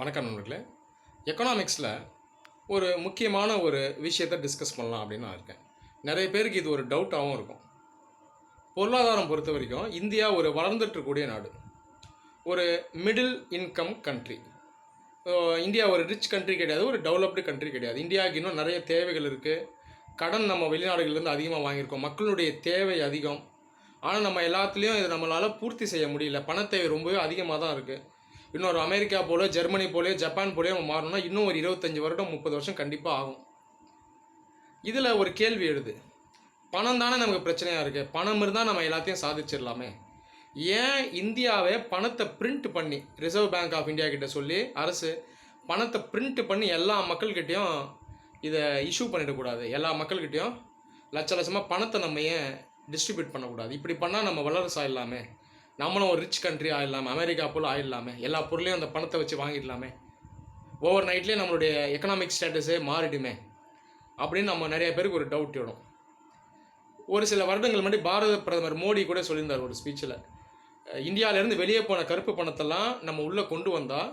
வணக்கம் நண்பர்களே. எக்கனாமிக்ஸில் ஒரு முக்கியமான ஒரு விஷயத்தை டிஸ்கஸ் பண்ணலாம் அப்படின்னு நான் இருக்கேன். நிறைய பேருக்கு இது ஒரு டவுட்டாகவும் இருக்கும். பொருளாதாரம் பொறுத்த வரைக்கும் இந்தியா ஒரு வளர்ந்துட்டுக்கூடிய நாடு, ஒரு மிடில் இன்கம் கண்ட்ரி. இந்தியா ஒரு ரிச் கண்ட்ரி கிடையாது, ஒரு டெவலப்டு கண்ட்ரி கிடையாது. இந்தியாவுக்கு இன்னும் நிறைய தேவைகள் இருக்குது. கடன் நம்ம வெளிநாடுகள்லேருந்து அதிகமாக வாங்கியிருக்கோம். மக்களுடைய தேவை அதிகம். ஆனால் நம்ம எல்லாத்துலேயும் இதை நம்மளால் பூர்த்தி செய்ய முடியல. பணத்தேவை ரொம்பவே அதிகமாக தான் இருக்குது. இன்னொரு அமெரிக்கா போல, ஜெர்மனி போலே, ஜப்பான் போலே நம்ம மாறணும்னா இன்னும் ஒரு 25 வருடம் 30 வருஷம் கண்டிப்பாக ஆகும். இதில் ஒரு கேள்வி எழுது, பணம் தானே நமக்கு பிரச்சனையாக இருக்குது. பணம் இருந்தால் நம்ம எல்லாத்தையும் சாதிச்சிடலாமே. ஏன் இந்தியாவை பணத்தை பிரிண்ட் பண்ணி ரிசர்வ் பேங்க் ஆஃப் இந்தியா கிட்ட சொல்லி அரசு பணத்தை பிரிண்ட் பண்ணி எல்லா மக்கள்கிட்டையும் இதை இஷ்யூ பண்ணிடக்கூடாது? எல்லா மக்கள்கிட்டையும் லட்ச லட்சமாக பணத்தை நம்ம ஏன் டிஸ்ட்ரிபியூட் பண்ணக்கூடாது? இப்படி பண்ணால் நம்ம வல்லரசு ஆகிடலாமே, நம்மளும் ஒரு ரிச் கண்ட்ரி ஆகிடலாமே, அமெரிக்கா போல் ஆகிடலாமே, எல்லா பொருளையும் அந்த பணத்தை வச்சு வாங்கிடலாமே, ஓவர் நைட்லேயே நம்மளுடைய எக்கனாமிக் ஸ்டேட்டஸே மாறிடுமே அப்படின்னு நம்ம நிறைய பேருக்கு ஒரு டவுட் வரும். ஒரு சில வருடங்கள் முன்னாடி பாரத பிரதமர் மோடி கூட சொல்லியிருந்தார் ஒரு ஸ்பீச்சில், இந்தியாவிலேருந்து வெளியே போன கருப்பு பணத்தெல்லாம் நம்ம உள்ளே கொண்டு வந்தால்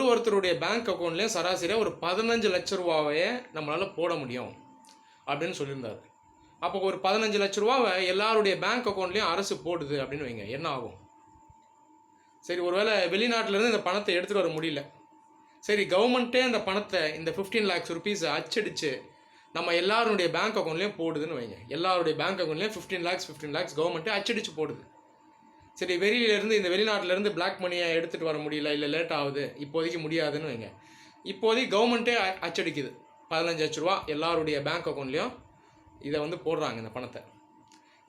ஒருத்தருடைய பேங்க் அக்கௌண்ட்லேயும் சராசரியாக ஒரு 15 லட்ச ரூபாவையே நம்மளால் போட முடியும் அப்படின்னு சொல்லியிருந்தார். அப்போ ஒரு 15 லட்ச ரூபாவை எல்லாருடைய பேங்க் அக்கௌண்ட்லேயும் அரசு போடுது அப்படின்னு வைங்க, என்ன ஆகும்? சரி, ஒருவேளை வெளிநாட்டிலேருந்து இந்த பணத்தை எடுத்துகிட்டு வர முடியல, சரி கவர்மெண்ட்டே அந்த பணத்தை இந்த 15 lakhs ருபீஸை அச்சடித்து நம்ம எல்லாருடைய பேங்க் அக்கௌண்ட்லேயும் போடுதுன்னு வைங்க. எல்லாருடைய பேங்க் அக்கௌண்ட்லேயும் 15 lakhs கவர்மெண்ட்டே அச்சடித்து போடுது. சரி, வெளியிலேருந்து இந்த வெளிநாட்டிலேருந்து பிளாக் மணியை எடுத்துகிட்டு வர முடியல, இல்லை லேட் ஆகுது, இப்போதைக்கு முடியாதுன்னு வைங்க. இப்போதைக்கு கவர்மெண்ட்டே அச்சடிக்குது 15 லட்ச ரூபா எல்லாருடைய பேங்க் அக்கௌண்ட்லேயும் இதை போடுறாங்க இந்த பணத்தை.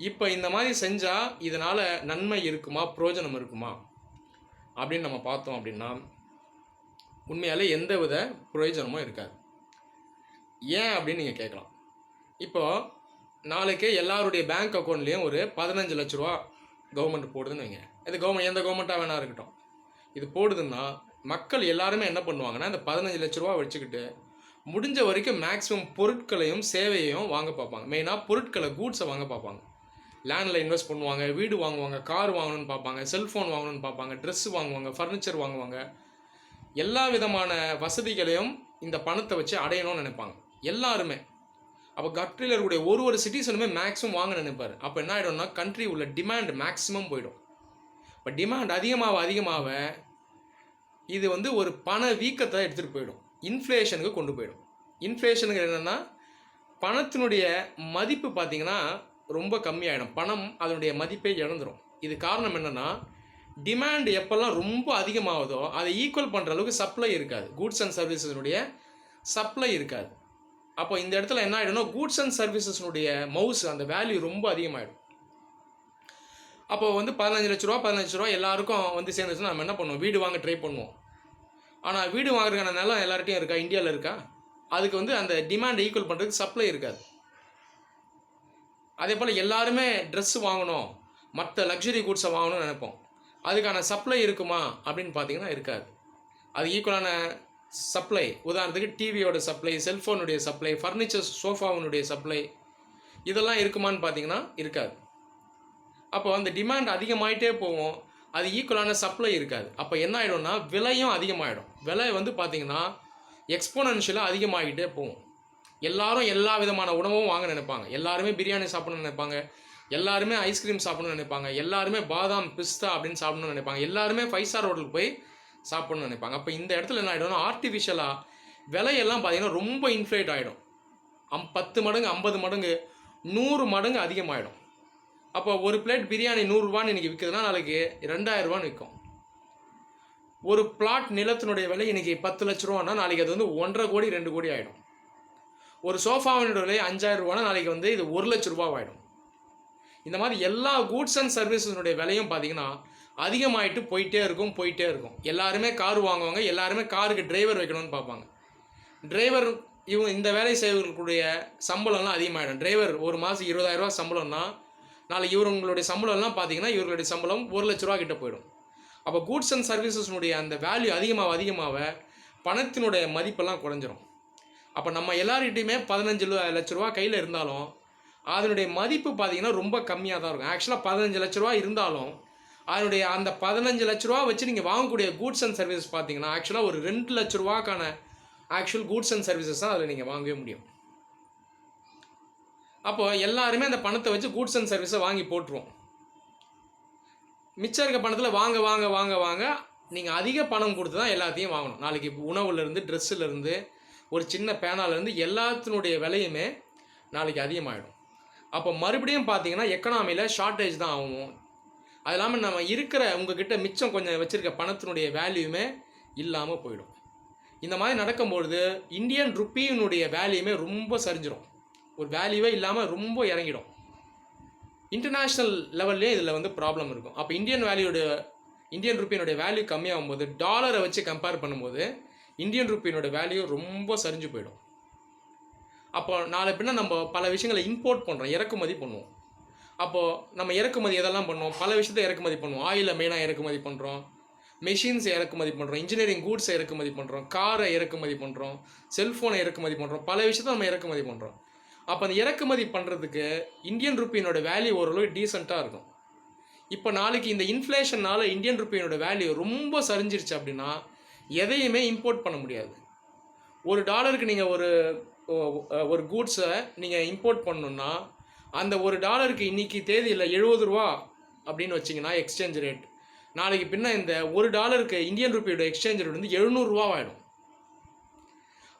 இப்போ இந்த மாதிரி செஞ்சால் இதனால் நன்மை இருக்குமா, பிரயோஜனம் இருக்குமா அப்படின்னு நம்ம பார்த்தோம் அப்படின்னா உண்மையாலே எந்த வித பிரயோஜனமும் இருக்காது. ஏன் அப்படின்னு நீங்கள் கேட்கலாம். இப்போது நாளைக்கு எல்லாருடைய பேங்க் அக்கௌண்ட்லேயும் ஒரு 15 லட்ச ரூபா கவர்மெண்ட் போடுதுன்னு வைங்க. இது கவர்மெண்ட் எந்த கவர்மெண்ட்டாக வேணா இருக்கட்டும், இது போடுதுன்னா மக்கள் எல்லாருமே என்ன பண்ணுவாங்கன்னா இந்த 15 லட்ச ரூபா வச்சுக்கிட்டு முடிஞ்ச வரைக்கும் மேக்ஸிமம் பொருட்களையும் சேவையையும் வாங்க பார்ப்பாங்க. மெயினாக பொருட்களை, கூட்ஸை வாங்க பார்ப்பாங்க. லேண்டில் இன்வெஸ்ட் பண்ணுவாங்க, வீடு வாங்குவாங்க, கார் வாங்கணும்னு பார்ப்பாங்க, செல்ஃபோன் வாங்கணும்னு பார்ப்பாங்க, ட்ரெஸ்ஸு வாங்குவாங்க, ஃபர்னிச்சர் வாங்குவாங்க. எல்லா விதமான வசதிகளையும் இந்த பணத்தை வச்சு அடையணும்னு நினைப்பாங்க எல்லாருமே. அப்போ கண்ட்ரியில் இருக்கக்கூடிய ஒரு சிட்டிசனுமே மேக்ஸிமம் வாங்க நினைப்பார். அப்போ என்ன ஆகிடும்னா கண்ட்ரி உள்ள டிமாண்ட் மேக்ஸிமம் போயிடும். இப்போ டிமாண்ட் அதிகமாக இது ஒரு பண வீக்கத்தை எடுத்துகிட்டு போயிடும், இன்ஃப்ளேஷனுக்கு கொண்டு போயிடும். இன்ஃப்ளேஷனுக்கு என்னென்னா பணத்தினுடைய மதிப்பு பார்த்திங்கன்னா ரொம்ப கம்மியாயிடும். பணம் அதனுடைய மதிப்பை இழந்துடும். இது காரணம் என்னென்னா டிமாண்ட் எப்போல்லாம் ரொம்ப அதிகமாகுதோ அதை ஈக்குவல் பண்ணுற அளவுக்கு சப்ளை இருக்காது, கூட்ஸ் அண்ட் சர்வீசஸினுடைய சப்ளை இருக்காது. அப்போ இந்த இடத்துல என்ன ஆகிடும்னா கூட்ஸ் அண்ட் சர்வீசஸ்னுடைய அந்த வேல்யூ ரொம்ப அதிகமாகிடும். அப்போ 15 லட்ச ரூபா எல்லாருக்கும் சேர்ந்துச்சுன்னா நம்ம என்ன பண்ணுவோம், வீடு வாங்க ட்ரை பண்ணுவோம். ஆனால் வீடு வாங்குறதுக்கான நிலம் எல்லார்ட்டையும் இருக்கா, இந்தியாவில் இருக்கா? அதுக்கு அந்த டிமாண்டை ஈக்குவல் பண்ணுறதுக்கு சப்ளை இருக்காது. அதே போல் எல்லாருமே ட்ரெஸ்ஸு வாங்கணும், மற்ற லக்ஸுரி கூட்ஸை வாங்கணும்னு நினைப்போம். அதுக்கான சப்ளை இருக்குமா அப்படின்னு பார்த்தீங்கன்னா இருக்காது. அது ஈக்குவலான சப்ளை, உதாரணத்துக்கு டிவியோட சப்ளை, செல்ஃபோனுடைய சப்ளை, ஃபர்னிச்சர் சோஃபாவினுடைய சப்ளை, இதெல்லாம் இருக்குமான்னு பார்த்தீங்கன்னா இருக்காது. அப்போ அந்த டிமாண்ட் அதிகமாகிட்டே போகும், அது ஈக்குவலான சப்ளை இருக்காது. அப்போ என்ன ஆகிடும்னா விலையும் அதிகமாகிடும். விலை பார்த்திங்கன்னா எக்ஸ்போனன்ஷியலாக அதிகமாகிட்டே போகும். எல்லாரும் எல்லா விதமான உணவும் வாங்க நினைப்பாங்க. எல்லாருமே பிரியாணி சாப்பிடணும்னு நினைப்பாங்க, எல்லாருமே ஐஸ்கிரீம் சாப்பிடணும்னு நினைப்பாங்க, எல்லாருமே பாதாம் பிஸ்தா அப்படின்னு சாப்பிடணும்னு நினைப்பாங்க, எல்லாருமே 5 ஸ்டார் ஹோட்டலுக்கு போய் சாப்பிடணும்னு நினைப்பாங்க. அப்போ இந்த இடத்துல என்ன ஆகிடும்னா ஆர்டிஃபிஷியலாக விலையெல்லாம் பார்த்திங்கன்னா ரொம்ப இன்ஃப்ளேட் ஆகிடும். 10 மடங்கு, 50 மடங்கு, 100 மடங்கு அதிகமாகிடும். அப்போ ஒரு பிளேட் பிரியாணி 100 ரூபான்னு இன்றைக்கி விற்குதுன்னா நாளைக்கு 2000 ரூபான்னு விற்கும். ஒரு பிளாட் நிலத்தினுடைய விலை இன்றைக்கி 10 லட்ச ரூபான்னா நாளைக்கு அது 1.5 கோடி 2 கோடி ஆகிடும். ஒரு சோஃபாவினுடைய விலை 5000 ரூபானா நாளைக்கு இது 1 லட்ச ரூபா ஆகிடும். இந்த மாதிரி எல்லா கூட்ஸ் அண்ட் சர்வீஸனுடைய விலையும் பார்த்திங்கன்னா அதிகமாகிட்டு போயிட்டே இருக்கும். எல்லாருமே கார் வாங்குவாங்க, எல்லாருமே காருக்கு டிரைவர் வைக்கணும்னு பார்ப்பாங்க. டிரைவர் இந்த வேலை செய்வர்களுடைய சம்பளம்லாம் அதிகமாகிடும். டிரைவர் ஒரு மாதம் 20,000 ரூபா சம்பளம்னா நாளைக்கு இவங்களுடைய சம்பளம்லாம் பார்த்திங்கன்னா இவர்களுடைய சம்பளம் 1 லட்ச ரூபா கிட்ட போயிடும். அப்போ கூட்ஸ் அண்ட் சர்வீசஸ்னுடைய அந்த வேல்யூ அதிகமாக பணத்தினுடைய மதிப்பெல்லாம் குறைஞ்சிரும். அப்போ நம்ம எல்லார்கிட்டையுமே 15 லட்ச ரூபா கையில் இருந்தாலும் அதனுடைய மதிப்பு பார்த்திங்கன்னா ரொம்ப கம்மியாக தான் இருக்கும். ஆக்சுவலாக 15 லட்ச ரூபா இருந்தாலும் அதனுடைய அந்த 15 லட்ச ரூபா வச்சு நீங்கள் வாங்கக்கூடிய கூட்ஸ் அண்ட் சர்வீசஸ் பார்த்தீங்கன்னா ஆக்சுவலாக ஒரு 2 லட்ச ரூபாக்கான ஆக்சுவல் கூட்ஸ் அண்ட் சர்வீசஸ் தான் அதில் நீங்கள் வாங்கவே முடியும். அப்போது எல்லாருமே அந்த பணத்தை வச்சு கூட்ஸ் அண்ட் சர்வீஸை வாங்கி போட்டுருவோம். மிச்சம் இருக்க பணத்தில் வாங்க வாங்க வாங்க வாங்க நீங்கள் அதிக பணம் கொடுத்து தான் எல்லாத்தையும் வாங்கணும். நாளைக்கு உணவுலேருந்து ட்ரெஸ்ஸுலேருந்து ஒரு சின்ன பேனாலேருந்து எல்லாத்தினுடைய விலையுமே நாளைக்கு அதிகமாகிடும். அப்போ மறுபடியும் பார்த்தீங்கன்னா எக்கனாமியில் ஷார்ட்டேஜ் தான் ஆகும். அது இல்லாமல் நம்ம இருக்கிற உங்ககிட்ட மிச்சம் கொஞ்சம் வச்சுருக்க பணத்தினுடைய வேல்யூமே இல்லாமல் போயிடும். இந்த மாதிரி நடக்கும்பொழுது இந்தியன் ருப்பியினுடைய வேல்யூமே ரொம்ப சரிஞ்சிடும். ஒரு வேல்யூவே இல்லாமல் ரொம்ப இறங்கிடும். இன்டர்நேஷ்னல் லெவல்லே இதில் வந்து ப்ராப்ளம் இருக்கும். அப்போ இந்தியன் ருப்பியினுடைய வேல்யூ கம்மியாகும் போது டாலரை வச்சு கம்பேர் பண்ணும்போது இந்தியன் ருப்பியினுடைய வேல்யூ ரொம்ப சரிஞ்சு போயிடும். அப்போ நாளை பின்ன நம்ம பல விஷயங்களை இம்போர்ட் பண்ணுறோம், இறக்குமதி பண்ணுவோம். அப்போது நம்ம இறக்குமதி எதெல்லாம் பண்ணுவோம்? பல விஷயத்தை இறக்குமதி பண்ணுவோம். ஆயிலை மெயினாக இறக்குமதி பண்ணுறோம், மெஷின்ஸை இறக்குமதி பண்ணுறோம், இன்ஜினியரிங் கூட்ஸை இறக்குமதி பண்ணுறோம், காரை இறக்குமதி பண்ணுறோம், செல்ஃபோனை இறக்குமதி பண்ணுறோம், பல விஷயத்தை நம்ம இறக்குமதி பண்ணுறோம். அப்போ அந்த இறக்குமதி பண்ணுறதுக்கு இந்தியன் ருப்பியினோட வேல்யூ ஓரளவு டீசெண்டாக இருக்கும். இப்போ நாளைக்கு இந்த இன்ஃப்ளேஷனால் இந்தியன் ருப்பியினோட வேல்யூ ரொம்ப சரிஞ்சிருச்சு அப்படின்னா எதையுமே இம்போர்ட் பண்ண முடியாது. ஒரு டாலருக்கு நீங்கள் ஒரு கூட்ஸை நீங்கள் இம்போர்ட் பண்ணணுன்னா அந்த ஒரு டாலருக்கு இன்றைக்கி தேதியில் 70 ரூபா அப்படின்னு வச்சிங்கன்னா எக்ஸ்சேஞ்ச் ரேட், நாளைக்கு பின்ன இந்த ஒரு டாலருக்கு இந்தியன் ருப்பியோட எக்ஸ்சேஞ்ச் ரேட் வந்து 700 ரூபா ஆகிடும்.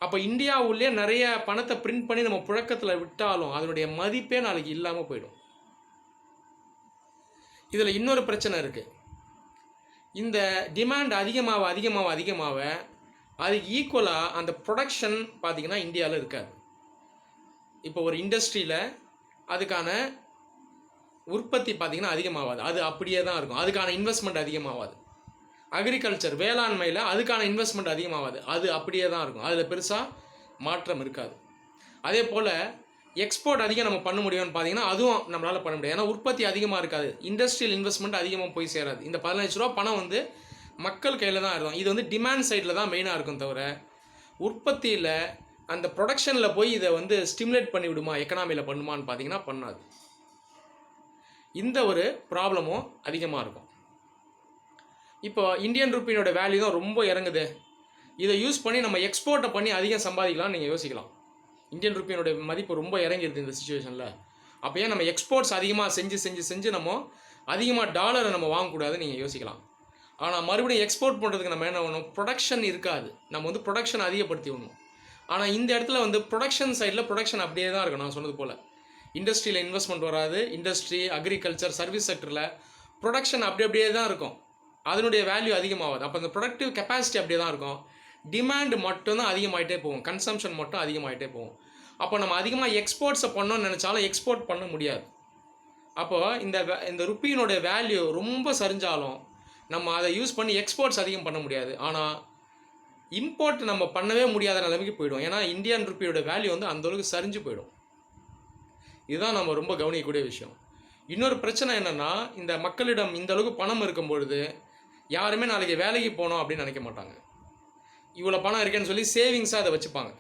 அப்போ இந்தியாவுள்ளே நிறைய பணத்தை பிரிண்ட் பண்ணி நம்ம புழக்கத்தில் விட்டாலும் அதனுடைய மதிப்பே நாளைக்கு இல்லாமல் போயிடும். இதில் இன்னொரு பிரச்சனை இருக்குது. இந்த டிமாண்ட் அதிகமாக அதுக்கு ஈக்குவலாக அந்த ப்ரொடக்ஷன் பார்த்திங்கன்னா இந்தியாவில் இருக்காது. இப்போ ஒரு இண்டஸ்ட்ரியில் அதுக்கான உற்பத்தி பார்த்திங்கன்னா அதிகமாகாது, அது அப்படியே தான் இருக்கும். அதுக்கான இன்வெஸ்ட்மெண்ட் அதிகமாகாது. அக்ரிகல்ச்சர் வேளாண்மையில் அதுக்கான இன்வெஸ்ட்மெண்ட் அதிகமாகாது, அது அப்படியே தான் இருக்கும். அதில் பெருசாக மாற்றம் இருக்காது. அதே போல் எக்ஸ்போர்ட் அதிகம் நம்ம பண்ண முடியும்னு பார்த்தீங்கன்னா அதுவும் நம்மளால் பண்ண முடியாது. ஏன்னா உற்பத்தி அதிகமாக இருக்காது, இண்டஸ்ட்ரியல் இன்வெஸ்ட்மெண்ட் அதிகமாக போய் சேராது. இந்த 15 லட்ச ரூபா பணம் வந்து மக்கள் கையில் தான் இருக்கும். இது வந்து டிமாண்ட் சைடில் தான் மெயினாக இருக்கும் தவிர உற்பத்தியில் அந்த ப்ரொடக்ஷனில் போய் இதை வந்து ஸ்டிமுலேட் பண்ணி விடுமா, எக்கனாமியில் பண்ணுமான்னு பார்த்தீங்கன்னா பண்ணாது. இந்த ஒரு ப்ராப்ளமும் அதிகமாக இருக்கும். இப்போ இந்தியன் ருப்பியோட வேல்யூ தான் ரொம்ப இறங்குது, இதை யூஸ் பண்ணி நம்ம எக்ஸ்போர்ட்டை பண்ணி அதிகம் சம்பாதிக்கலாம்னு நீங்கள் யோசிக்கலாம். இந்தியன் ருப்பியோட மதிப்பு ரொம்ப இறங்கிடுது இந்த சுச்சுவேஷனில். அப்போ ஏன் நம்ம எக்ஸ்போர்ட்ஸ் அதிகமாக செஞ்சு நம்ம அதிகமாக டாலரை நம்ம வாங்கக்கூடாதுன்னு நீங்கள் யோசிக்கலாம். ஆனால் மறுபடியும் எக்ஸ்போர்ட் பண்ணுறதுக்கு நம்ம என்ன பண்ணணும்? ப்ரொடக்ஷன் இருக்காது, நம்ம வந்து ப்ரொடக்ஷன் அதிகப்படுத்தி விடணும். ஆனால் இந்த இடத்துல வந்து ப்ரொடக்ஷன் சைடில் ப்ரொடக்ஷன் அப்படியே தான் இருக்கும். நான் சொன்னது போல் இண்டஸ்ட்ரியில் இன்வெஸ்ட்மெண்ட் வராது. இண்டஸ்ட்ரி, அக்ரிகல்ச்சர், சர்வீஸ் செக்டரில் ப்ரொடக்ஷன் அப்படியே தான் இருக்கும், அதனுடைய வேல்யூ அதிகமாகாது. அப்போ அந்த ப்ரொடக்டிவ் கெப்பாசிட்டி அப்படியே தான் இருக்கும், டிமாண்ட் மட்டும்தான் அதிகமாகிட்டே போகும், கன்சம்ஷன் மட்டும் அதிகமாகிட்டே போகும். அப்போ நம்ம அதிகமாக எக்ஸ்போர்ட்ஸை பண்ணோன்னு நினச்சாலும் எக்ஸ்போர்ட் பண்ண முடியாது. அப்போது இந்த ருப்பியினுடைய வேல்யூ ரொம்ப சரிஞ்சாலும் நம்ம அதை யூஸ் பண்ணி எக்ஸ்போர்ட்ஸ் அதிகம் பண்ண முடியாது. ஆனால் இம்போர்ட் நம்ம பண்ணவே முடியாத நிலைமைக்கு போயிடும். ஏன்னா இந்தியன் ருப்பியோட வேல்யூ வந்து அந்தளவுக்கு சரிஞ்சு போயிடும். இதுதான் நம்ம ரொம்ப கவனிக்கக்கூடிய விஷயம். இன்னொரு பிரச்சனை என்னென்னா, இந்த மக்களிடம் இந்த அளவுக்கு பணம் இருக்கும் பொழுது யாருமே நாளைக்கு வேலைக்கு போகணும் அப்படின்னு நினைக்க மாட்டாங்க. இவ்வளோ பணம் இருக்கேன்னு சொல்லி சேவிங்ஸாக அதை வச்சுப்பாங்க.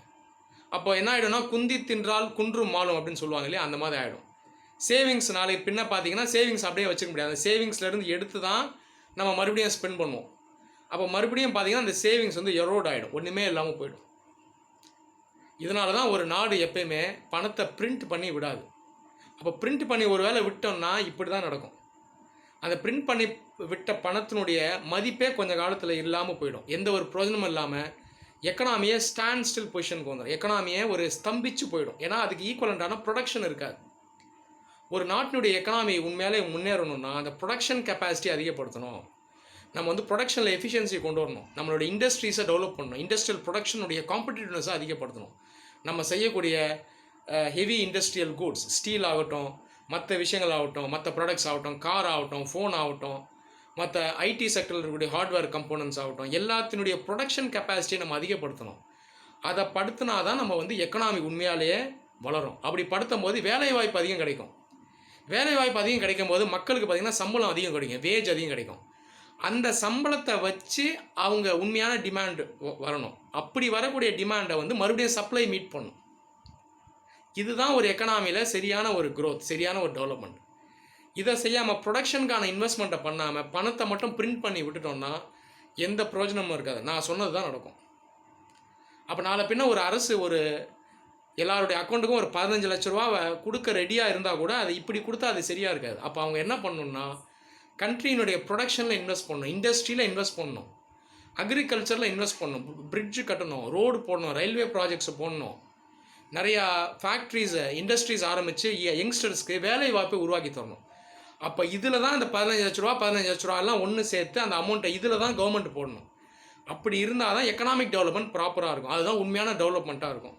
அப்போ என்ன ஆகிடும்னா, குந்தி தின்றால் குன்றும் மாளும் அப்படின்னு சொல்லுவாங்க இல்லையா, அந்த மாதிரி ஆகிடும். சேவிங்ஸ் நாளைக்கு பின்ன பார்த்தீங்கன்னா சேவிங்ஸ் அப்படியே வச்சுக்க முடியாது. அந்த சேவிங்ஸ்லேருந்து எடுத்து தான் நம்ம மறுபடியும் ஸ்பெண்ட் பண்ணுவோம். அப்போ மறுபடியும் பார்த்தீங்கன்னா அந்த சேவிங்ஸ் வந்து எரோட் ஆகிடும், ஒன்றுமே இல்லாமல் போயிடும். இதனால தான் ஒரு நாடு எப்பயுமே பணத்தை பிரிண்ட் பண்ணி விடாது. அப்போ பிரிண்ட் பண்ணி ஒரு வேளை விட்டோம்னா இப்படி தான் நடக்கும். அந்த பிரிண்ட் பண்ணி விட்ட பணத்தினுடைய மதிப்பே கொஞ்சம் காலத்தில் இல்லாமல் போயிடும், எந்த ஒரு பிரயோஜனமும் இல்லாமல் எக்கனாமியை ஸ்டாண்ட் ஸ்டில் பொசிஷனுக்கு வந்துடும். எக்கனாமியை ஒரு ஸ்தம்பிச்சு போயிடும். ஏன்னா அதுக்கு ஈக்குவலண்டான ப்ரொடக்ஷன் இருக்காது. ஒரு நாட்டினுடைய எக்கனாமி உண்மையாலே முன்னேறணும்னா அந்த ப்ரொடக்ஷன் கெப்பாசிட்டி அதிகப்படுத்தணும். நம்ம வந்து ப்ரொடக்ஷனில் எஃபிஷியன்சி கொண்டு வரணும், நம்மளோட இண்டஸ்ட்ரீஸை டெவலப் பண்ணணும், இண்டஸ்ட்ரியல் ப்ரொடக்ஷனுடைய காம்படிட்டிவ்னஸை அதிகப்படுத்தணும். நம்ம செய்யக்கூடிய ஹெவி இண்டஸ்ட்ரியல் கூட்ஸ், ஸ்டீல் ஆகட்டும், மற்ற விஷயங்கள் ஆகட்டும், மற்ற ப்ராடக்ட்ஸ் ஆகட்டும், கார் ஆகட்டும், ஃபோன் ஆகட்டும், மற்ற ஐடி செக்டரில் இருக்கக்கூடிய ஹார்ட்வேர் கம்போனன்ட்ஸ் ஆகட்டும், எல்லாத்தினுடைய ப்ரொடக்ஷன் கெப்பாசிட்டியை நம்ம அதிகப்படுத்தணும். அதை படுத்தினா தான் நம்ம வந்து எக்கனாமி உண்மையாலேயே வளரும். அப்படி படுத்தும் போது வேலைவாய்ப்பு அதிகம் கிடைக்கும். வேலைவாய்ப்பு அதிகம் கிடைக்கும் போது மக்களுக்கு பார்த்திங்கன்னா சம்பளம் அதிகம் கிடைக்கும், வேஜ் அதிகம் கிடைக்கும். அந்த சம்பளத்தை வச்சு அவங்க உண்மையான டிமாண்டு வரணும். அப்படி வரக்கூடிய டிமாண்டை வந்து மறுபடியும் சப்ளை மீட் பண்ணணும். இதுதான் ஒரு எக்கனாமியில் சரியான ஒரு க்ரோத், சரியான ஒரு டெவலப்மெண்ட். இதை செய்யாமல் ப்ரொடக்ஷனுக்கான இன்வெஸ்ட்மெண்ட்டை பண்ணாமல் பணத்தை மட்டும் பிரிண்ட் பண்ணி விட்டுட்டோம்னா எந்த பிரயோஜனமும் இருக்காது. நான் சொன்னது தான் நடக்கும். அப்போ நாளை பின்ன ஒரு அரசு ஒரு எல்லாருடைய அக்கௌண்ட்டுக்கும் ஒரு 15 லட்ச ரூபா கொடுக்க ரெடியாக இருந்தால் கூட அது இப்படி கொடுத்தா அது சரியாக இருக்காது. அப்போ அவங்க என்ன பண்ணணும்னா கண்ட்ரியினுடைய ப்ரொடக்ஷனில் இன்வெஸ்ட் பண்ணணும், இண்டஸ்ட்ரியில் இன்வெஸ்ட் பண்ணணும், அக்ரிகல்ச்சரில் இன்வெஸ்ட் பண்ணணும், பிரிட்ஜு கட்டணும், ரோடு போடணும், ரயில்வே ப்ராஜெக்ட்ஸை போடணும், நிறையா ஃபேக்ட்ரிஸை இண்டஸ்ட்ரீஸ் ஆரம்பித்து யங்ஸ்டர்ஸ்க்கு வேலை வாய்ப்பை உருவாக்கி தரணும். அப்போ இதில் தான் இந்த 15 லட்ச ரூபாலாம் ஒன்று சேர்த்து அந்த அமௌண்ட்டை இதில் தான் கவர்மெண்ட் போடணும். அப்படி இருந்தால் தான் எக்கனாமிக் டெவலப்மெண்ட் ப்ராப்பராக இருக்கும். அதுதான் உண்மையான டெவலப்மெண்ட்டாக இருக்கும்.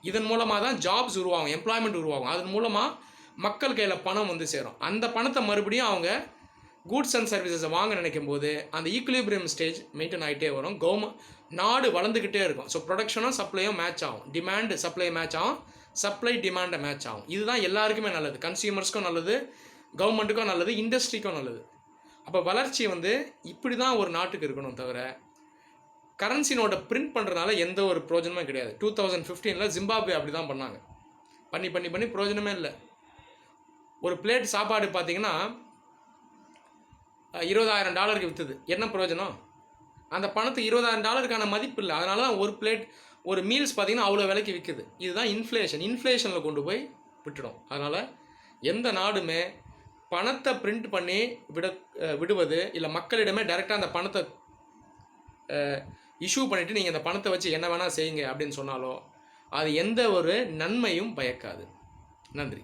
இதன் மூலமாக தான் ஜாப்ஸ் உருவாகும், எம்ப்ளாய்மெண்ட் உருவாகும். அதன் மூலமாக மக்கள் கையில் பணம் வந்து சேரும். அந்த பணத்தை மறுபடியும் அவங்க கூட்ஸ் அண்ட் சர்வீசஸை வாங்க நினைக்கும் போது அந்த ஈக்குலிபிரியம் ஸ்டேஜ் மெயின்டைன் ஆகிட்டே வரும். நாடு வளர்ந்துக்கிட்டே இருக்கும். ஸோ ப்ரொடக்ஷனும் சப்ளையும் மேட்ச் ஆகும், டிமாண்டு சப்ளை மேட்ச் ஆகும், சப்ளை டிமாண்டை மேட்ச் ஆகும். இதுதான் எல்லாருக்குமே நல்லது, கன்சியூமர்ஸ்க்கும் நல்லது, கவர்மெண்ட்டுக்கும் நல்லது, இண்டஸ்ட்ரிக்கும் நல்லது. அப்போ வளர்ச்சி வந்து இப்படி தான் ஒரு நாட்டுக்கு இருக்கணும். தவிர கரன்சி நோட்டை பிரிண்ட் பண்ணுறதுனால எந்த ஒரு பிரயோஜனமே கிடையாது. 2015 ஜிம்பாப்வே அப்படி தான் பண்ணாங்க. பண்ணி பண்ணி பண்ணி பிரயோஜனமே இல்லை. ஒரு பிளேட் சாப்பாடு பார்த்தீங்கன்னா $20,000 விற்றுது. என்ன பிரயோஜனம்? அந்த பணத்துக்கு $20,000 மதிப்பு இல்லை. அதனால தான் ஒரு பிளேட் ஒரு மீல்ஸ் பார்த்தீங்கன்னா அவ்வளோ விலைக்கு விற்குது. இதுதான் இன்ஃப்ளேஷனில் கொண்டு போய் விட்டுடும். அதனால் எந்த நாடுமே பணத்தை பிரிண்ட் பண்ணி விடுவது இல்லை மக்களிடமே டைரெக்டாக அந்த பணத்தை இஷ்யூ பண்ணிவிட்டு நீங்கள் அந்த பணத்தை வச்சு என்ன வேணால் செய்யுங்க அப்படின்னு சொன்னாலோ அது எந்த ஒரு நன்மையும் பயக்காது. நன்றி.